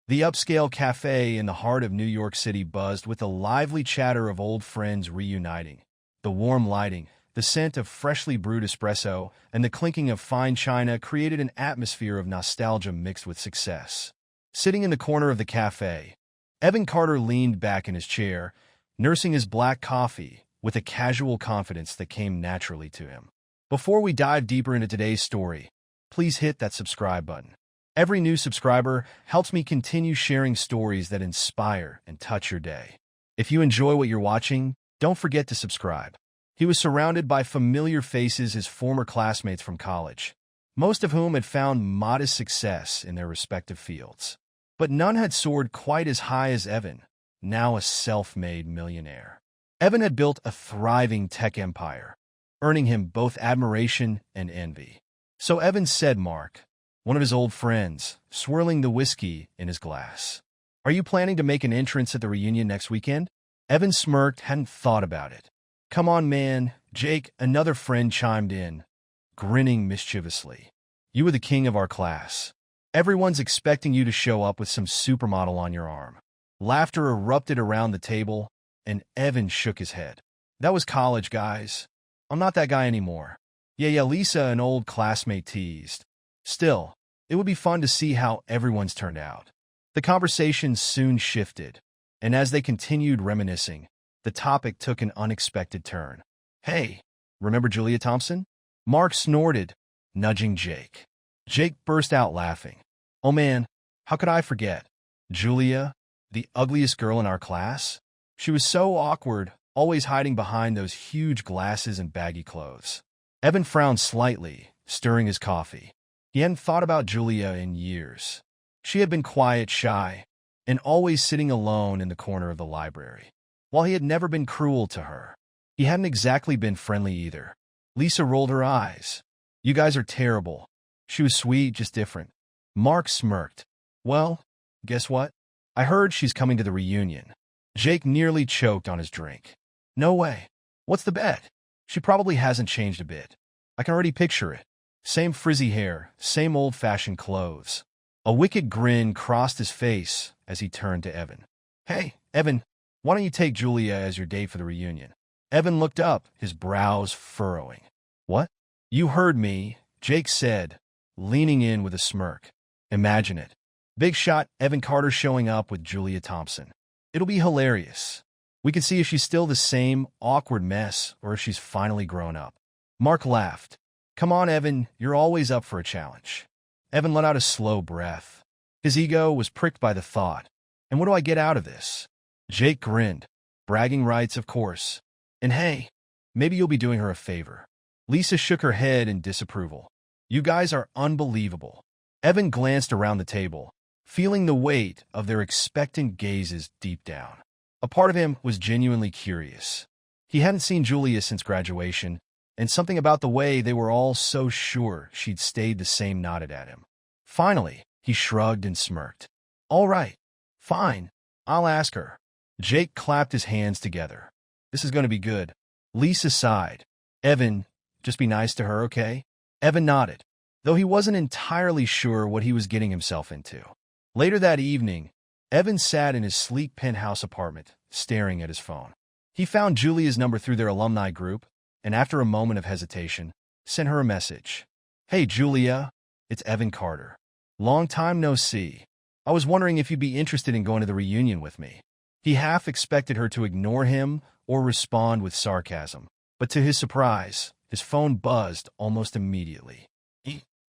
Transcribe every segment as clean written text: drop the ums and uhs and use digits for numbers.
The upscale cafe in the heart of New York City buzzed with the lively chatter of old friends reuniting. The warm lighting, the scent of freshly brewed espresso, and the clinking of fine china created an atmosphere of nostalgia mixed with success. Sitting in the corner of the cafe, Evan Carter leaned back in his chair, nursing his black coffee with a casual confidence that came naturally to him. Before we dive deeper into today's story, please hit that subscribe button. Every new subscriber helps me continue sharing stories that inspire and touch your day. If you enjoy what you're watching, don't forget to subscribe. He was surrounded by familiar faces, his former classmates from college, most of whom had found modest success in their respective fields. But none had soared quite as high as Evan, now a self-made millionaire. Evan had built a thriving tech empire, earning him both admiration and envy. So Evan said Mark, one of his old friends, swirling the whiskey in his glass. "Are you planning to make an entrance at the reunion next weekend?" Evan smirked, hadn't thought about it. "Come on, man," Jake, another friend, chimed in, grinning mischievously. "You were the king of our class. Everyone's expecting you to show up with some supermodel on your arm." Laughter erupted around the table, and Evan shook his head. "That was college, guys. I'm not that guy anymore." Yeah, Lisa, an old classmate, teased. Still, it would be fun to see how everyone's turned out. The conversation soon shifted, and as they continued reminiscing, the topic took an unexpected turn. "Hey, remember Julia Thompson?" Mark snorted, nudging Jake. Jake burst out laughing. "Oh man, how could I forget? Julia, the ugliest girl in our class? She was so awkward, always hiding behind those huge glasses and baggy clothes." Evan frowned slightly, stirring his coffee. He hadn't thought about Julia in years. She had been quiet, shy, and always sitting alone in the corner of the library. While he had never been cruel to her, he hadn't exactly been friendly either. Lisa rolled her eyes. "You guys are terrible." She was sweet, just different. Mark smirked. "Well, guess what? I heard she's coming to the reunion." Jake nearly choked on his drink. "No way. What's the bet?" "She probably hasn't changed a bit. I can already picture it. Same frizzy hair, same old-fashioned clothes." A wicked grin crossed his face as he turned to Evan. "Hey, Evan, why don't you take Julia as your date for the reunion?" Evan looked up, his brows furrowing. "What?" "You heard me," Jake said, leaning in with a smirk. "Imagine it. Big shot Evan Carter showing up with Julia Thompson. It'll be hilarious. We can see if she's still the same awkward mess or if she's finally grown up." Mark laughed. "Come on, Evan, you're always up for a challenge." Evan let out a slow breath. His ego was pricked by the thought. "And what do I get out of this?" Jake grinned. "Bragging rights, of course. And hey, maybe you'll be doing her a favor." Lisa shook her head in disapproval. "You guys are unbelievable." Evan glanced around the table, feeling the weight of their expectant gazes deep down. A part of him was genuinely curious. He hadn't seen Julia since graduation, and something about the way they were all so sure she'd stayed the same nodded at him. Finally, he shrugged and smirked. "All right, fine, I'll ask her." Jake clapped his hands together. "This is going to be good." Lisa sighed. "Evan, just be nice to her, okay?" Evan nodded, though he wasn't entirely sure what he was getting himself into. Later that evening, Evan sat in his sleek penthouse apartment, staring at his phone. He found Julia's number through their alumni group, and after a moment of hesitation, sent her a message. "Hey, Julia, it's Evan Carter. Long time no see. I was wondering if you'd be interested in going to the reunion with me." He half expected her to ignore him or respond with sarcasm, but to his surprise, his phone buzzed almost immediately.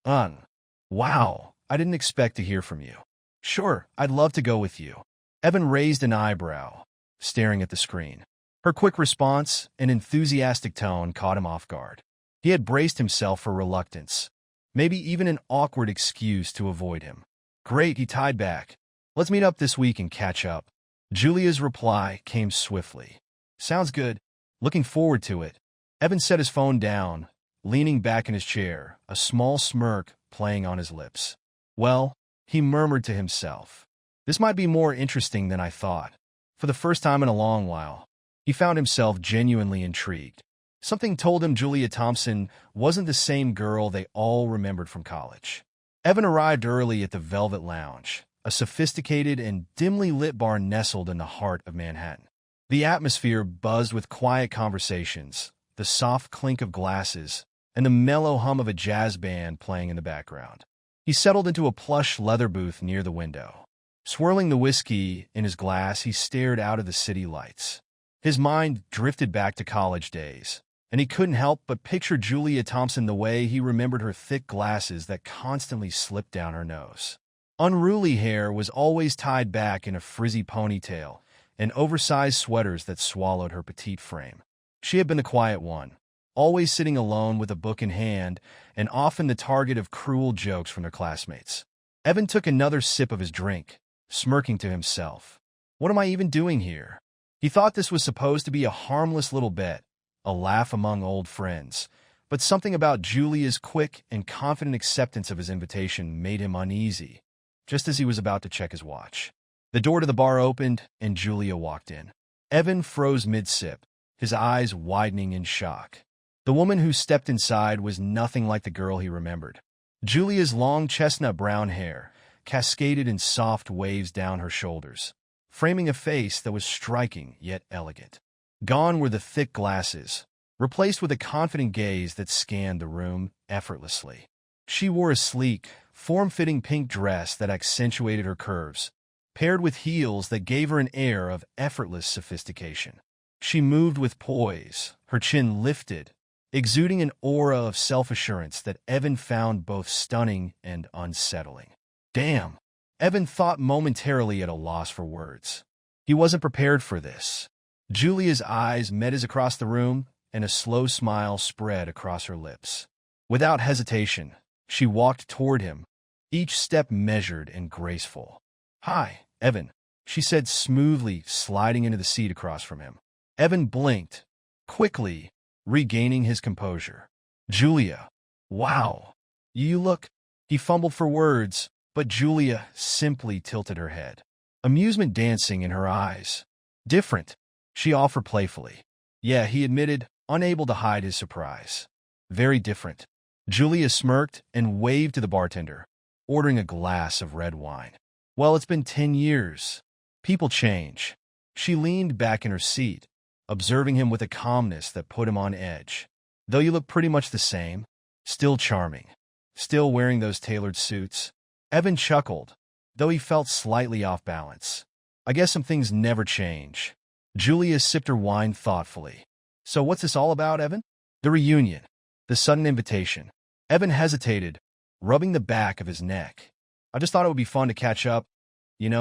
Wow, I didn't expect to hear from you." "Sure, I'd love to go with you." Evan raised an eyebrow, staring at the screen. Her quick response, an enthusiastic tone, caught him off guard. He had braced himself for reluctance, maybe even an awkward excuse to avoid him. "Great," he tied back. "Let's meet up this week and catch up." Julia's reply came swiftly. "Sounds good. Looking forward to it." Evan set his phone down, leaning back in his chair, a small smirk playing on his lips. "Well," he murmured to himself, "this might be more interesting than I thought." For the first time in a long while, he found himself genuinely intrigued. Something told him Julia Thompson wasn't the same girl they all remembered from college. Evan arrived early at the Velvet Lounge, a sophisticated and dimly lit bar nestled in the heart of Manhattan. The atmosphere buzzed with quiet conversations, the soft clink of glasses, and the mellow hum of a jazz band playing in the background. He settled into a plush leather booth near the window. Swirling the whiskey in his glass, he stared out at the city lights. His mind drifted back to college days, and he couldn't help but picture Julia Thompson the way he remembered her thick glasses that constantly slipped down her nose. Unruly hair was always tied back in a frizzy ponytail, and oversized sweaters that swallowed her petite frame. She had been the quiet one, always sitting alone with a book in hand, and often the target of cruel jokes from their classmates. Evan took another sip of his drink, smirking to himself. What am I even doing here? He thought this was supposed to be a harmless little bet, a laugh among old friends, but something about Julia's quick and confident acceptance of his invitation made him uneasy, just as he was about to check his watch. The door to the bar opened, and Julia walked in. Evan froze mid-sip, his eyes widening in shock. The woman who stepped inside was nothing like the girl he remembered. Julia's long chestnut brown hair cascaded in soft waves down her shoulders, framing a face that was striking yet elegant. Gone were the thick glasses, replaced with a confident gaze that scanned the room effortlessly. She wore a sleek, form-fitting pink dress that accentuated her curves, paired with heels that gave her an air of effortless sophistication. She moved with poise, her chin lifted, exuding an aura of self-assurance that Evan found both stunning and unsettling. Damn, Evan thought momentarily at a loss for words. He wasn't prepared for this. Julia's eyes met his across the room, and a slow smile spread across her lips. Without hesitation, she walked toward him, each step measured and graceful. "Hi, Evan," she said smoothly, sliding into the seat across from him. Evan blinked, quickly, regaining his composure. "Julia, wow, you look—" He fumbled for words, but Julia simply tilted her head, amusement dancing in her eyes. "Different," she offered playfully. "Yeah," he admitted, unable to hide his surprise. "Very different." Julia smirked and waved to the bartender, ordering a glass of red wine. "Well, it's been 10 years. People change." She leaned back in her seat, observing him with a calmness that put him on edge. "Though you look pretty much the same, still charming, still wearing those tailored suits." Evan chuckled, though he felt slightly off balance. "I guess some things never change." Julia sipped her wine thoughtfully. "So what's this all about, Evan?" "The reunion. The sudden invitation." Evan hesitated, rubbing the back of his neck. "I just thought it would be fun to catch up,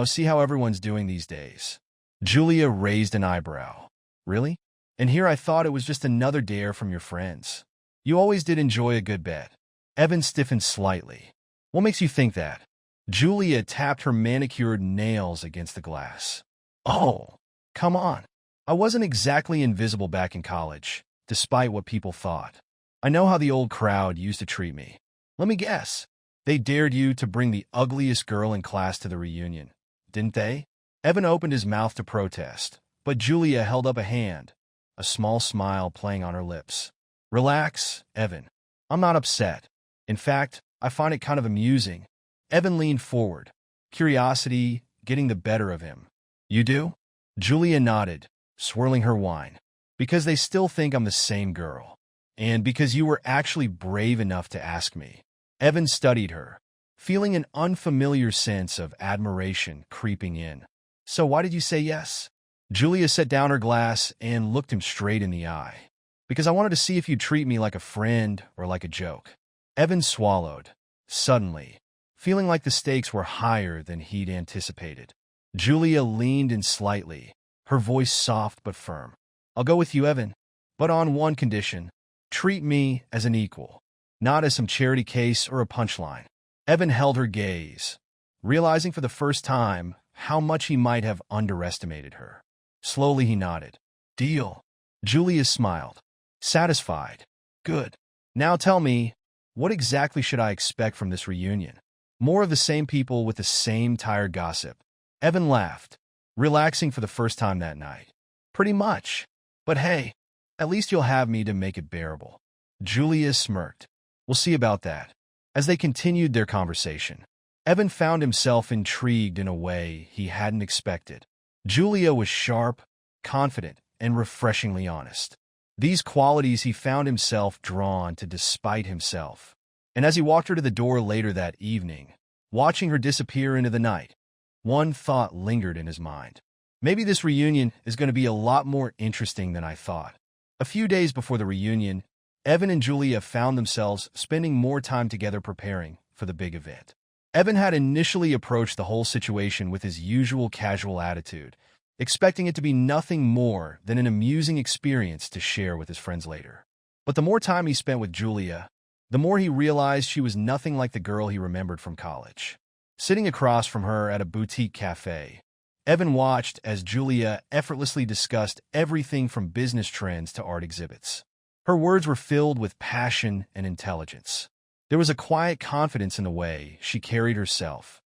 see how everyone's doing these days." Julia raised an eyebrow. "Really? And here I thought it was just another dare from your friends. You always did enjoy a good bet." Evan stiffened slightly. "What makes you think that?" Julia tapped her manicured nails against the glass. "Oh, come on. I wasn't exactly invisible back in college, despite what people thought. I know how the old crowd used to treat me. Let me guess. They dared you to bring the ugliest girl in class to the reunion, didn't they?" Evan opened his mouth to protest, but Julia held up a hand, a small smile playing on her lips. "Relax, Evan. I'm not upset. In fact, I find it kind of amusing." Evan leaned forward, curiosity getting the better of him. "You do?" Julia nodded, swirling her wine. "Because they still think I'm the same girl. And because you were actually brave enough to ask me." Evan studied her, feeling an unfamiliar sense of admiration creeping in. "So why did you say yes?" Julia set down her glass and looked him straight in the eye. "Because I wanted to see if you'd treat me like a friend or like a joke." Evan swallowed, suddenly, feeling like the stakes were higher than he'd anticipated. Julia leaned in slightly, her voice soft but firm. "I'll go with you, Evan, but on one condition. Treat me as an equal, not as some charity case or a punchline." Evan held her gaze, realizing for the first time how much he might have underestimated her. Slowly he nodded. "Deal." Julia smiled, satisfied. "Good. Now tell me, what exactly should I expect from this reunion? More of the same people with the same tired gossip?" Evan laughed, relaxing for the first time that night. "Pretty much. But hey, at least you'll have me to make it bearable." Julia smirked. "We'll see about that." As they continued their conversation, Evan found himself intrigued in a way he hadn't expected. Julia was sharp, confident, and refreshingly honest. These qualities he found himself drawn to despite himself. And as he walked her to the door later that evening, watching her disappear into the night, one thought lingered in his mind. Maybe this reunion is going to be a lot more interesting than I thought. A few days before the reunion, Evan and Julia found themselves spending more time together preparing for the big event. Evan had initially approached the whole situation with his usual casual attitude, expecting it to be nothing more than an amusing experience to share with his friends later. But the more time he spent with Julia, the more he realized she was nothing like the girl he remembered from college. Sitting across from her at a boutique cafe, Evan watched as Julia effortlessly discussed everything from business trends to art exhibits. Her words were filled with passion and intelligence. There was a quiet confidence in the way she carried herself,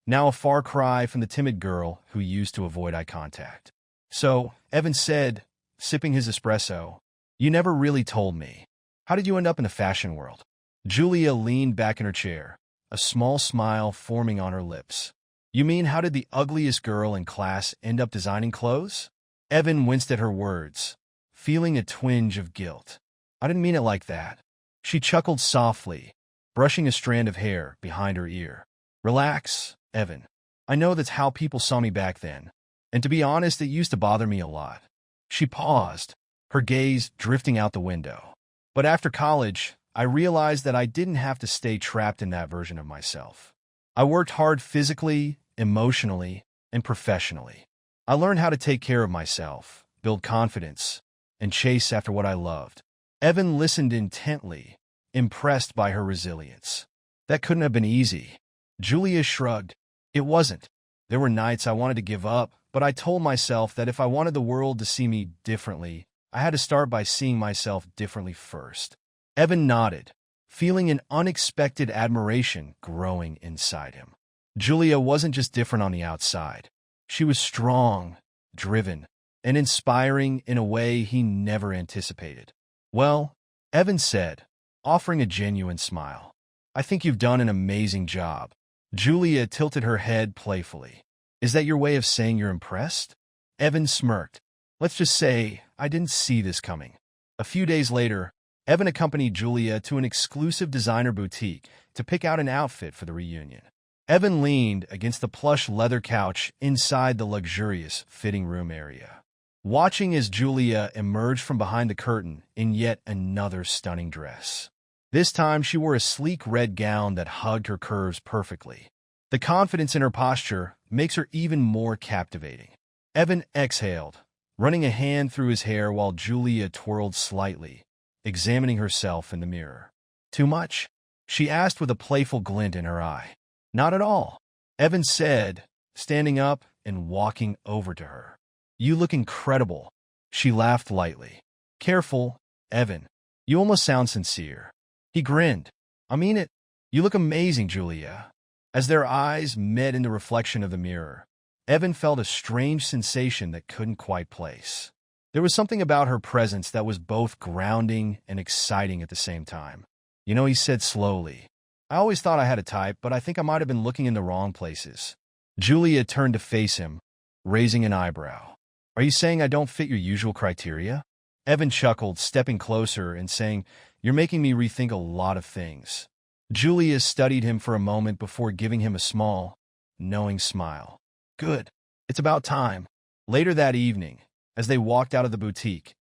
now a far cry from the timid girl who used to avoid eye contact. "So," Evan said, sipping his espresso, "you never really told me. How did you end up in the fashion world?" Julia leaned back in her chair, a small smile forming on her lips. "You mean how did the ugliest girl in class end up designing clothes?" Evan winced at her words, feeling a twinge of guilt. "I didn't mean it like that." She chuckled softly, brushing a strand of hair behind her ear. "Relax, Evan. I know that's how people saw me back then, and to be honest, it used to bother me a lot." She paused, her gaze drifting out the window. "But after college, I realized that I didn't have to stay trapped in that version of myself. I worked hard physically, emotionally, and professionally. I learned how to take care of myself, build confidence, and chase after what I loved." Evan listened intently, impressed by her resilience. "That couldn't have been easy." Julia shrugged. "It wasn't. There were nights I wanted to give up, but I told myself that if I wanted the world to see me differently, I had to start by seeing myself differently first." Evan nodded, feeling an unexpected admiration growing inside him. Julia wasn't just different on the outside. She was strong, driven, and inspiring in a way he never anticipated. "Well," Evan said, offering a genuine smile, "I think you've done an amazing job." Julia tilted her head playfully. "Is that your way of saying you're impressed?" Evan smirked. "Let's just say I didn't see this coming." A few days later, Evan accompanied Julia to an exclusive designer boutique to pick out an outfit for the reunion. Evan leaned against the plush leather couch inside the luxurious fitting room area, watching as Julia emerged from behind the curtain in yet another stunning dress. This time she wore a sleek red gown that hugged her curves perfectly. The confidence in her posture makes her even more captivating. Evan exhaled, running a hand through his hair while Julia twirled slightly, examining herself in the mirror. "Too much?" she asked with a playful glint in her eye. "Not at all," Evan said, standing up and walking over to her. "You look incredible." She laughed lightly. "Careful, Evan. You almost sound sincere." He grinned. "I mean it. You look amazing, Julia." As their eyes met in the reflection of the mirror, Evan felt a strange sensation that couldn't quite place. There was something about her presence that was both grounding and exciting at the same time. "You know," he said slowly, "I always thought I had a type, but I think I might have been looking in the wrong places." Julia turned to face him, raising an eyebrow. "Are you saying I don't fit your usual criteria?" Evan chuckled, stepping closer and saying, "You're making me rethink a lot of things." Julia studied him for a moment before giving him a small, knowing smile. "Good. It's about time." Later that evening, as they walked out of the boutique,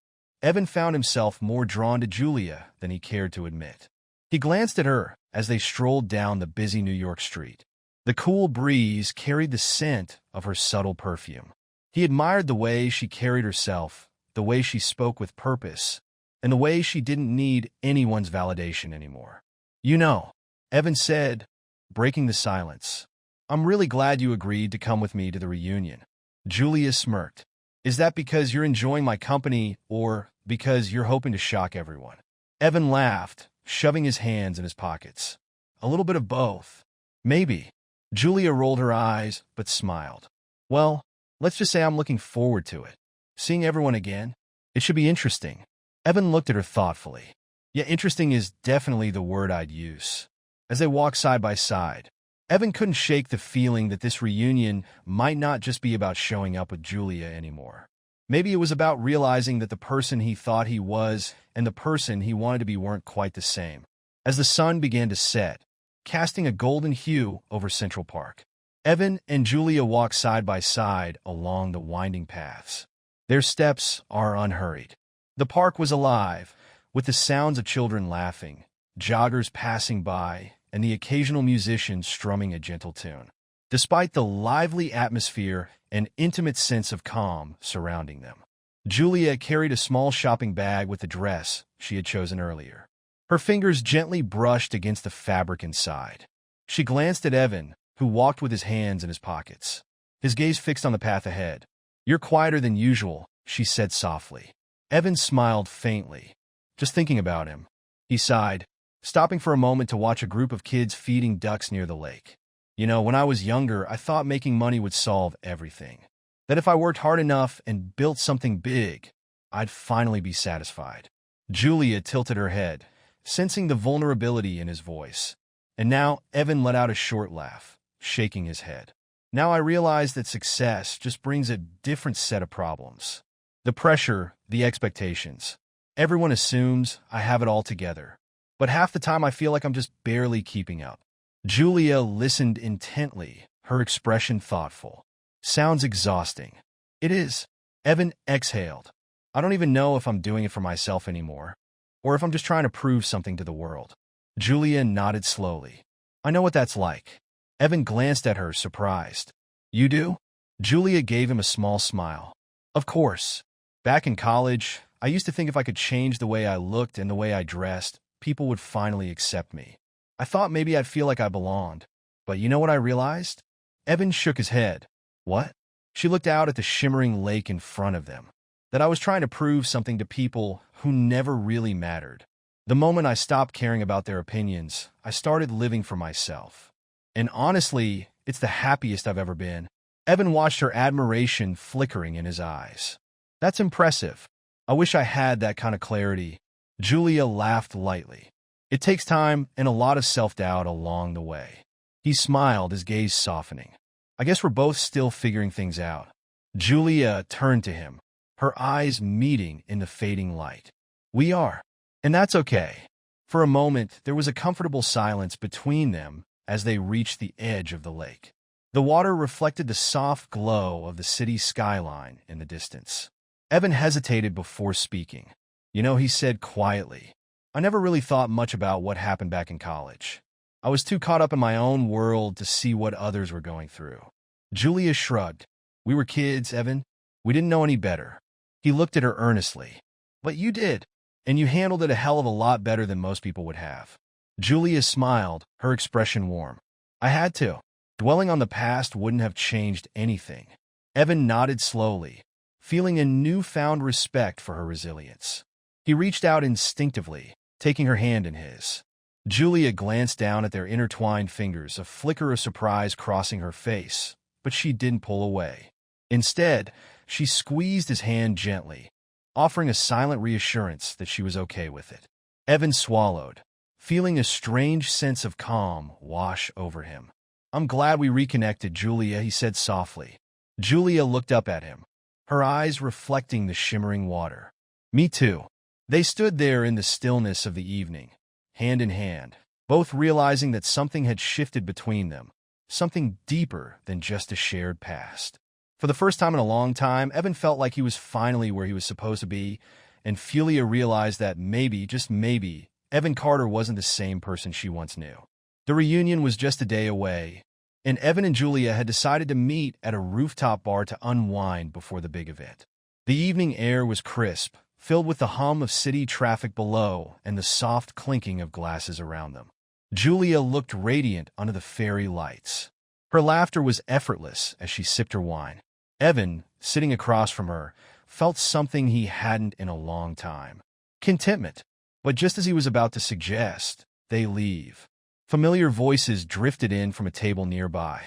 Evan found himself more drawn to Julia than he cared to admit. He glanced at her as they strolled down the busy New York street. The cool breeze carried the scent of her subtle perfume. He admired the way she carried herself, the way she spoke with purpose, and the way she didn't need anyone's validation anymore. "You know," Evan said, breaking the silence, "I'm really glad you agreed to come with me to the reunion." Julia smirked. "Is that because you're enjoying my company or because you're hoping to shock everyone?" Evan laughed, shoving his hands in his pockets. "A little bit of both. Maybe." Julia rolled her eyes, but smiled. "Well, let's just say I'm looking forward to it. Seeing everyone again. It should be interesting." Evan looked at her thoughtfully. "Yeah, interesting is definitely the word I'd use." As they walked side by side, Evan couldn't shake the feeling that this reunion might not just be about showing up with Julia anymore. Maybe it was about realizing that the person he thought he was and the person he wanted to be weren't quite the same. As the sun began to set, casting a golden hue over Central Park, Evan and Julia walked side by side along the winding paths. Their steps are unhurried. The park was alive, with the sounds of children laughing, joggers passing by, and the occasional musician strumming a gentle tune. Despite the lively atmosphere and intimate sense of calm surrounding them, Julia carried a small shopping bag with the dress she had chosen earlier. Her fingers gently brushed against the fabric inside. She glanced at Evan, who walked with his hands in his pockets, his gaze fixed on the path ahead. "You're quieter than usual," she said softly. Evan smiled faintly. "Just thinking about him," he sighed, stopping for a moment to watch a group of kids feeding ducks near the lake. "You know, when I was younger, I thought making money would solve everything. That if I worked hard enough and built something big, I'd finally be satisfied." Julia tilted her head, sensing the vulnerability in his voice. And now Evan let out a short laugh, shaking his head. "Now I realize that success just brings a different set of problems. The pressure, the expectations. Everyone assumes I have it all together, but half the time I feel like I'm just barely keeping up." Julia listened intently, her expression thoughtful. "Sounds exhausting." "It is." Evan exhaled. "I don't even know if I'm doing it for myself anymore, or if I'm just trying to prove something to the world." Julia nodded slowly. "I know what that's like." Evan glanced at her, surprised. "You do?" Julia gave him a small smile. "Of course. Back in college, I used to think if I could change the way I looked and the way I dressed, people would finally accept me. I thought maybe I'd feel like I belonged. But you know what I realized?" Evan shook his head. "What?" She looked out at the shimmering lake in front of them. "That I was trying to prove something to people who never really mattered. The moment I stopped caring about their opinions, I started living for myself. And honestly, it's the happiest I've ever been." Evan watched her admiration flickering in his eyes. "That's impressive. I wish I had that kind of clarity." Julia laughed lightly. "It takes time and a lot of self-doubt along the way." He smiled, his gaze softening. "I guess we're both still figuring things out." Julia turned to him, her eyes meeting in the fading light. "We are. And that's okay." For a moment, there was a comfortable silence between them as they reached the edge of the lake. The water reflected the soft glow of the city skyline in the distance. Evan hesitated before speaking. "You know," he said quietly, "I never really thought much about what happened back in college. I was too caught up in my own world to see what others were going through." Julia shrugged. "We were kids, Evan. We didn't know any better." He looked at her earnestly. "But you did. And you handled it a hell of a lot better than most people would have." Julia smiled, her expression warm. "I had to. Dwelling on the past wouldn't have changed anything." Evan nodded slowly, feeling a newfound respect for her resilience. He reached out instinctively, taking her hand in his. Julia glanced down at their intertwined fingers, a flicker of surprise crossing her face, but she didn't pull away. Instead, she squeezed his hand gently, offering a silent reassurance that she was okay with it. Evan swallowed, feeling a strange sense of calm wash over him. "I'm glad we reconnected, Julia," he said softly. Julia looked up at him, her eyes reflecting the shimmering water. "Me too." They stood there in the stillness of the evening, hand in hand, both realizing that something had shifted between them, something deeper than just a shared past. For the first time in a long time, Evan felt like he was finally where he was supposed to be, and Julia realized that maybe, just maybe, Evan Carter wasn't the same person she once knew. The reunion was just a day away, and Evan and Julia had decided to meet at a rooftop bar to unwind before the big event. The evening air was crisp, filled with the hum of city traffic below and the soft clinking of glasses around them. Julia looked radiant under the fairy lights. Her laughter was effortless as she sipped her wine. Evan, sitting across from her, felt something he hadn't in a long time. Contentment. But just as he was about to suggest, they leave. Familiar voices drifted in from a table nearby.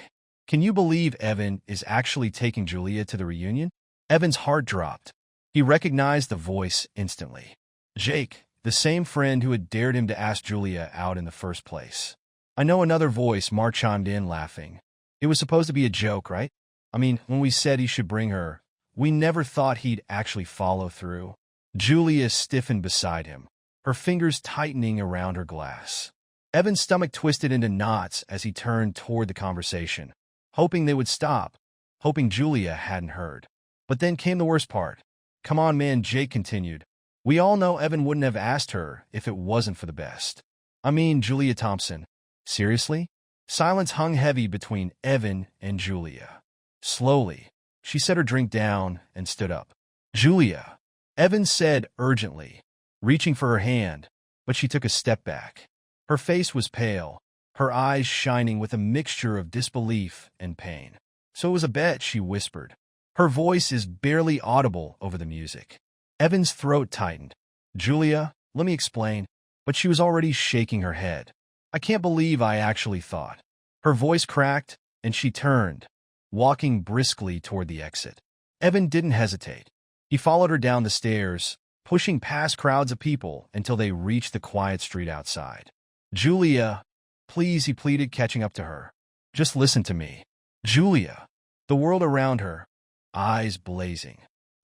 "Can you believe Evan is actually taking Julia to the reunion?" Evan's heart dropped. He recognized the voice instantly. Jake, the same friend who had dared him to ask Julia out in the first place. I know, another voice, Mark, chimed in, laughing. It was supposed to be a joke, right? I mean, when we said he should bring her, we never thought he'd actually follow through. Julia stiffened beside him, her fingers tightening around her glass. Evan's stomach twisted into knots as he turned toward the conversation, hoping they would stop, hoping Julia hadn't heard. But then came the worst part. Come on, man, Jake continued. We all know Evan wouldn't have asked her if it wasn't for the best. I mean, Julia Thompson. Seriously? Silence hung heavy between Evan and Julia. Slowly, she set her drink down and stood up. Julia, Evan said urgently, reaching for her hand, but she took a step back. Her face was pale, her eyes shining with a mixture of disbelief and pain. So it was a bet, she whispered. Her voice is barely audible over the music. Evan's throat tightened. Julia, let me explain. But she was already shaking her head. I can't believe I actually thought. Her voice cracked, and she turned, walking briskly toward the exit. Evan didn't hesitate. He followed her down the stairs, pushing past crowds of people until they reached the quiet street outside. Julia, please, he pleaded, catching up to her. Just listen to me. Julia. The world around her, eyes blazing.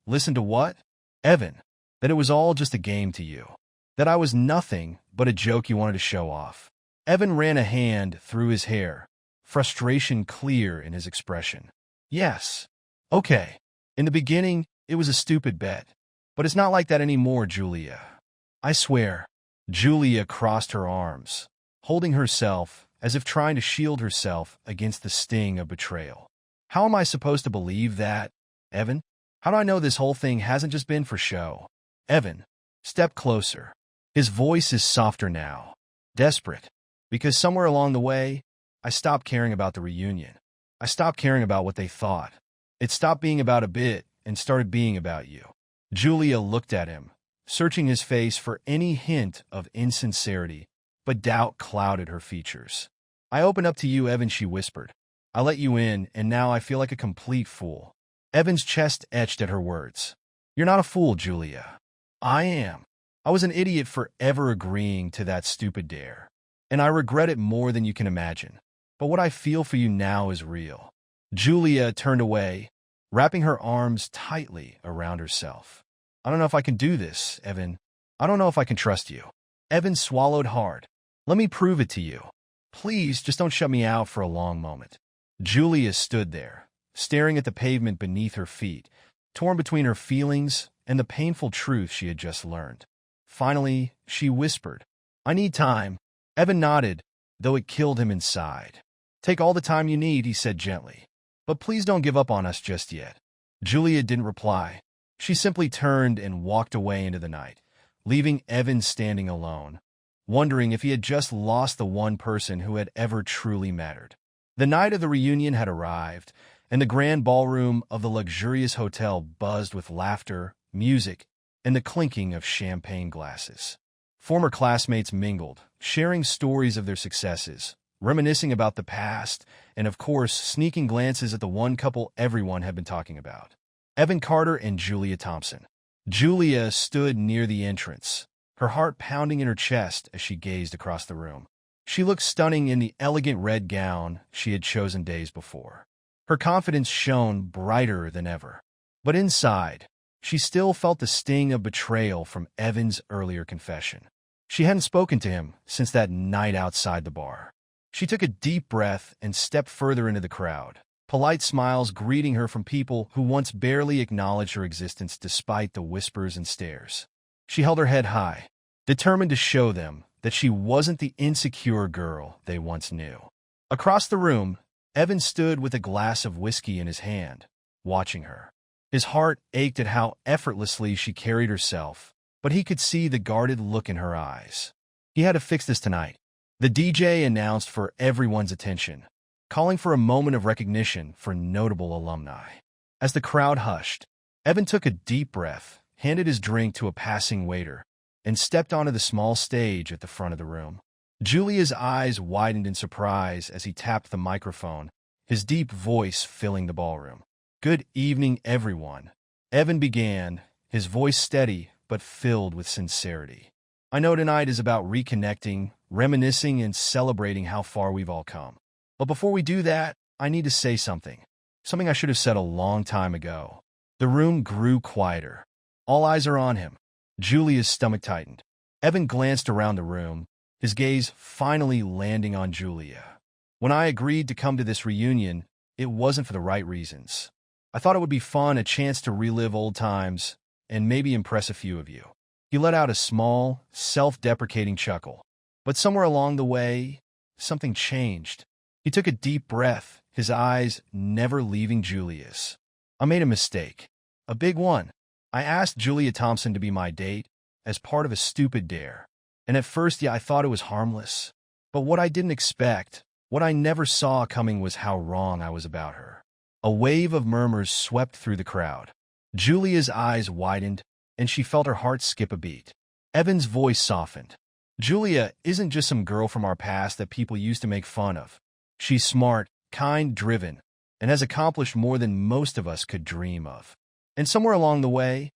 Listen to what? Evan. That it was all just a game to you. That I was nothing but a joke you wanted to show off. Evan ran a hand through his hair, frustration clear in his expression. Yes. Okay. In the beginning, it was a stupid bet. But it's not like that anymore, Julia. I swear. Julia crossed her arms, holding herself as if trying to shield herself against the sting of betrayal. How am I supposed to believe that, Evan? How do I know this whole thing hasn't just been for show? Evan, step closer. His voice is softer now, desperate, because somewhere along the way, I stopped caring about the reunion. I stopped caring about what they thought. It stopped being about a bit and started being about you. Julia looked at him, searching his face for any hint of insincerity, but doubt clouded her features. I opened up to you, Evan, she whispered. I let you in, and now I feel like a complete fool. Evan's chest etched at her words. You're not a fool, Julia. I am. I was an idiot for ever agreeing to that stupid dare, and I regret it more than you can imagine. But what I feel for you now is real. Julia turned away, wrapping her arms tightly around herself. I don't know if I can do this, Evan. I don't know if I can trust you. Evan swallowed hard. Let me prove it to you. Please, just don't shut me out for a long moment. Julia stood there, staring at the pavement beneath her feet, torn between her feelings and the painful truth she had just learned. Finally, she whispered, I need time. Evan nodded, though it killed him inside. Take all the time you need, he said gently. But please don't give up on us just yet. Julia didn't reply. She simply turned and walked away into the night, leaving Evan standing alone, wondering if he had just lost the one person who had ever truly mattered. The night of the reunion had arrived, and the grand ballroom of the luxurious hotel buzzed with laughter, music, and the clinking of champagne glasses. Former classmates mingled, sharing stories of their successes, reminiscing about the past, and of course, sneaking glances at the one couple everyone had been talking about. Evan Carter and Julia Thompson. Julia stood near the entrance, her heart pounding in her chest as she gazed across the room. She looked stunning in the elegant red gown she had chosen days before. Her confidence shone brighter than ever. But inside, she still felt the sting of betrayal from Evan's earlier confession. She hadn't spoken to him since that night outside the bar. She took a deep breath and stepped further into the crowd, polite smiles greeting her from people who once barely acknowledged her existence despite the whispers and stares. She held her head high, determined to show them that she wasn't the insecure girl they once knew. Across the room, Evan stood with a glass of whiskey in his hand, watching her. His heart ached at how effortlessly she carried herself, but he could see the guarded look in her eyes. He had to fix this tonight. The DJ announced for everyone's attention, calling for a moment of recognition for notable alumni. As the crowd hushed, Evan took a deep breath, handed his drink to a passing waiter, and stepped onto the small stage at the front of the room. Julia's eyes widened in surprise as he tapped the microphone, his deep voice filling the ballroom. Good evening, everyone. Evan began, his voice steady but filled with sincerity. I know tonight is about reconnecting, reminiscing, and celebrating how far we've all come. But before we do that, I need to say something. Something I should have said a long time ago. The room grew quieter. All eyes are on him. Julia's stomach tightened. Evan glanced around the room, his gaze finally landing on Julia. When I agreed to come to this reunion, it wasn't for the right reasons. I thought it would be fun, a chance to relive old times, and maybe impress a few of you. He let out a small, self-deprecating chuckle. But somewhere along the way, something changed. He took a deep breath, his eyes never leaving Julia's. I made a mistake. A big one. I asked Julia Thompson to be my date as part of a stupid dare. And at first, I thought it was harmless. But what I didn't expect, what I never saw coming, was how wrong I was about her. A wave of murmurs swept through the crowd. Julia's eyes widened, and she felt her heart skip a beat. Evan's voice softened. Julia isn't just some girl from our past that people used to make fun of. She's smart, kind, driven, and has accomplished more than most of us could dream of. And somewhere along the way,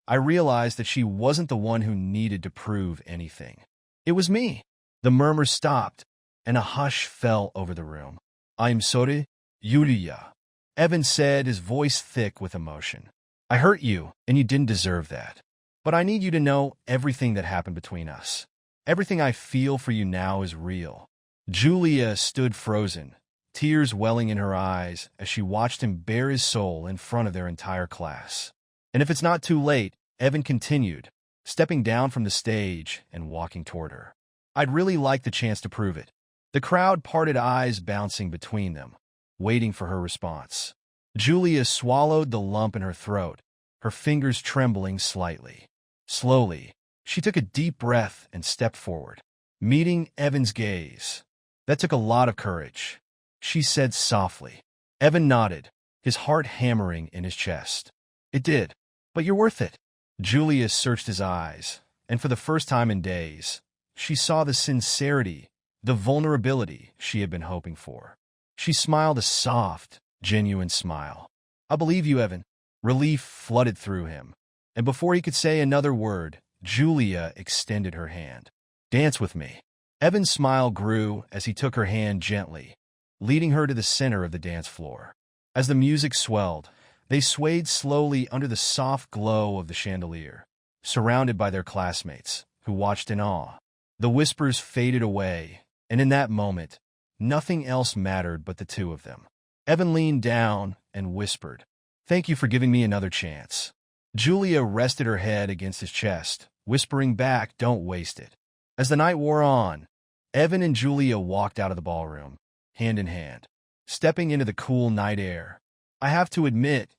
I realized that she wasn't the one who needed to prove anything. It was me. The murmurs stopped, and a hush fell over the room. "I'm sorry, Julia," Evan said, his voice thick with emotion. "I hurt you, and you didn't deserve that. But I need you to know everything that happened between us. Everything I feel for you now is real." Julia stood frozen, tears welling in her eyes as she watched him bare his soul in front of their entire class. "And if it's not too late," Evan continued, stepping down from the stage and walking toward her, "I'd really like the chance to prove it." The crowd parted, eyes bouncing between them, waiting for her response. Julia swallowed the lump in her throat, her fingers trembling slightly. Slowly, she took a deep breath and stepped forward, meeting Evan's gaze. "That took a lot of courage," she said softly. Evan nodded, his heart hammering in his chest. "It did, but you're worth it." Julia searched his eyes, and for the first time in days, she saw the sincerity, the vulnerability she had been hoping for. She smiled a soft, genuine smile. "I believe you, Evan." Relief flooded through him, and before he could say another word, Julia extended her hand. "Dance with me." Evan's smile grew as he took her hand gently, leading her to the center of the dance floor. As the music swelled, they swayed slowly under the soft glow of the chandelier, surrounded by their classmates, who watched in awe. The whispers faded away, and in that moment, nothing else mattered but the two of them. Evan leaned down and whispered, "Thank you for giving me another chance." Julia rested her head against his chest, whispering back, "Don't waste it." As the night wore on, Evan and Julia walked out of the ballroom, hand in hand, stepping into the cool night air. "I have to admit,"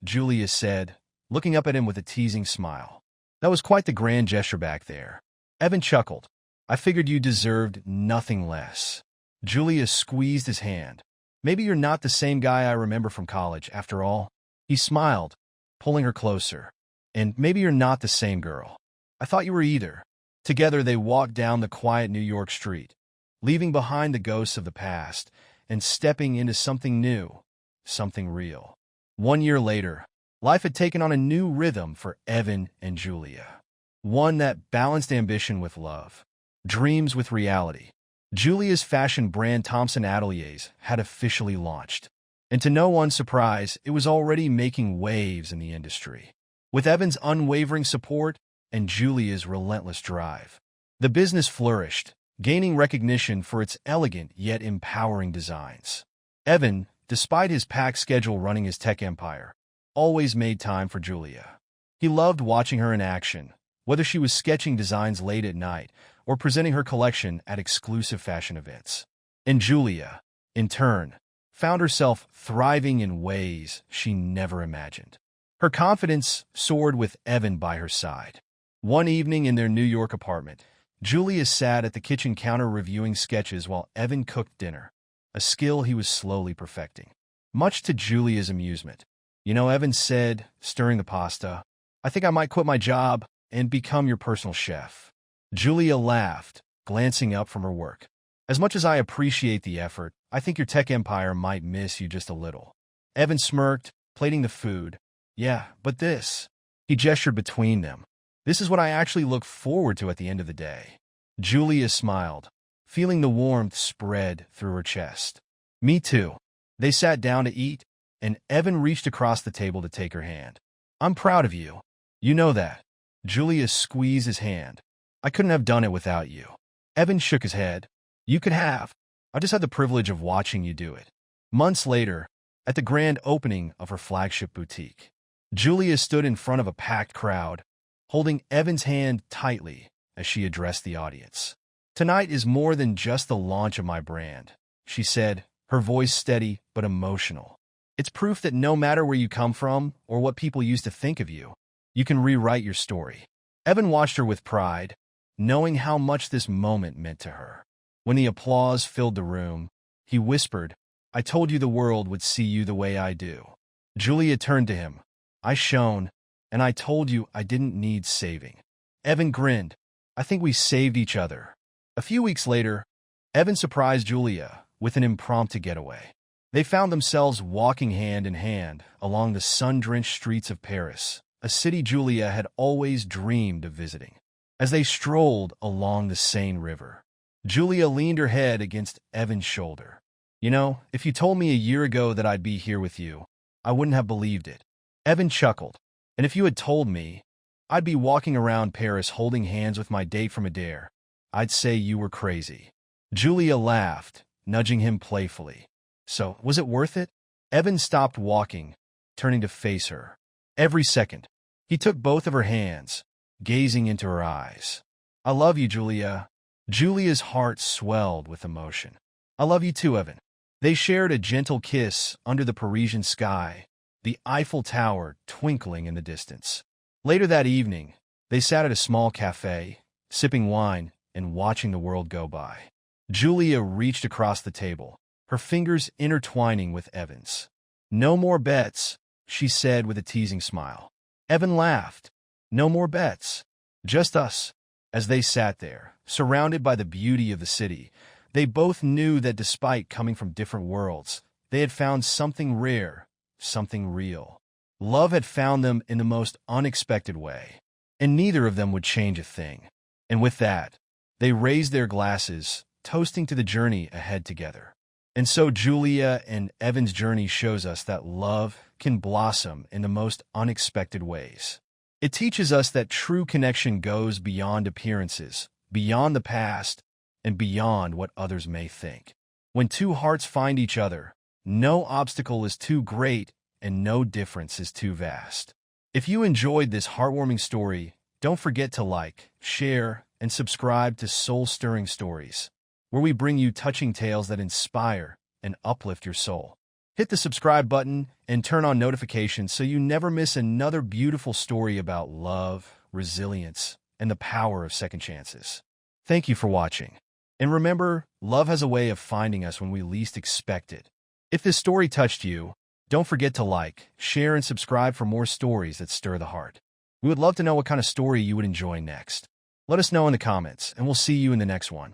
Julia said, looking up at him with a teasing smile, "that was quite the grand gesture back there." Evan chuckled. "I figured you deserved nothing less." Julia squeezed his hand. "Maybe you're not the same guy I remember from college, after all." He smiled, pulling her closer. "And maybe you're not the same girl. I thought you were either." Together they walked down the quiet New York street, leaving behind the ghosts of the past and stepping into something new, something real. 1 year later, life had taken on a new rhythm for Evan and Julia. One that balanced ambition with love, dreams with reality. Julia's fashion brand Thompson Ateliers had officially launched. And to no one's surprise, it was already making waves in the industry. With Evan's unwavering support and Julia's relentless drive, the business flourished, gaining recognition for its elegant yet empowering designs. Evan, despite his packed schedule running his tech empire, always made time for Julia. He loved watching her in action, whether she was sketching designs late at night or presenting her collection at exclusive fashion events. And Julia, in turn, found herself thriving in ways she never imagined. Her confidence soared with Evan by her side. One evening in their New York apartment, Julia sat at the kitchen counter reviewing sketches while Evan cooked dinner, a skill he was slowly perfecting. Much to Julia's amusement. "You know," Evan said, stirring the pasta, "I think I might quit my job and become your personal chef." Julia laughed, glancing up from her work. "As much as I appreciate the effort, I think your tech empire might miss you just a little." Evan smirked, plating the food. "Yeah, but this." He gestured between them. This is what I actually look forward to at the end of the day." Julia smiled, feeling the warmth spread through her chest. "Me too." They sat down to eat, and Evan reached across the table to take her hand. "I'm proud of you. You know that." Julia squeezed his hand. "I couldn't have done it without you." Evan shook his head. "You could have. I just had the privilege of watching you do it." Months later, at the grand opening of her flagship boutique, Julia stood in front of a packed crowd, holding Evan's hand tightly as she addressed the audience. "Tonight is more than just the launch of my brand," she said, her voice steady but emotional. "It's proof that no matter where you come from or what people used to think of you, you can rewrite your story." Evan watched her with pride, knowing how much this moment meant to her. When the applause filled the room, he whispered, "I told you the world would see you the way I do." Julia turned to him. "I shone, and I told you I didn't need saving." Evan grinned. "I think we saved each other." A few weeks later, Evan surprised Julia with an impromptu getaway. They found themselves walking hand in hand along the sun-drenched streets of Paris, a city Julia had always dreamed of visiting. As they strolled along the Seine River, Julia leaned her head against Evan's shoulder. "You know, if you told me a year ago that I'd be here with you, I wouldn't have believed it." Evan chuckled. "And if you had told me I'd be walking around Paris holding hands with my date from Adair, I'd say you were crazy." Julia laughed, nudging him playfully. "So, was it worth it?" Evan stopped walking, turning to face her. Every second, he took both of her hands, gazing into her eyes. "I love you, Julia." Julia's heart swelled with emotion. "I love you too, Evan." They shared a gentle kiss under the Parisian sky, the Eiffel Tower twinkling in the distance. Later that evening, they sat at a small cafe, sipping wine and watching the world go by. Julia reached across the table, her fingers intertwining with Evan's. "No more bets," she said with a teasing smile. Evan laughed. "No more bets. Just us." As they sat there, surrounded by the beauty of the city, they both knew that despite coming from different worlds, they had found something rare, something real. Love had found them in the most unexpected way, and neither of them would change a thing. And with that, they raised their glasses, toasting to the journey ahead together. And so Julia and Evan's journey shows us that love can blossom in the most unexpected ways. It teaches us that true connection goes beyond appearances, beyond the past, and beyond what others may think. When two hearts find each other, no obstacle is too great and no difference is too vast. If you enjoyed this heartwarming story, don't forget to like, share, and subscribe to Soul-Stirring Stories, where we bring you touching tales that inspire and uplift your soul. Hit the subscribe button and turn on notifications so you never miss another beautiful story about love, resilience, and the power of second chances. Thank you for watching. And remember, love has a way of finding us when we least expect it. If this story touched you, don't forget to like, share, and subscribe for more stories that stir the heart. We would love to know what kind of story you would enjoy next. Let us know in the comments, and we'll see you in the next one.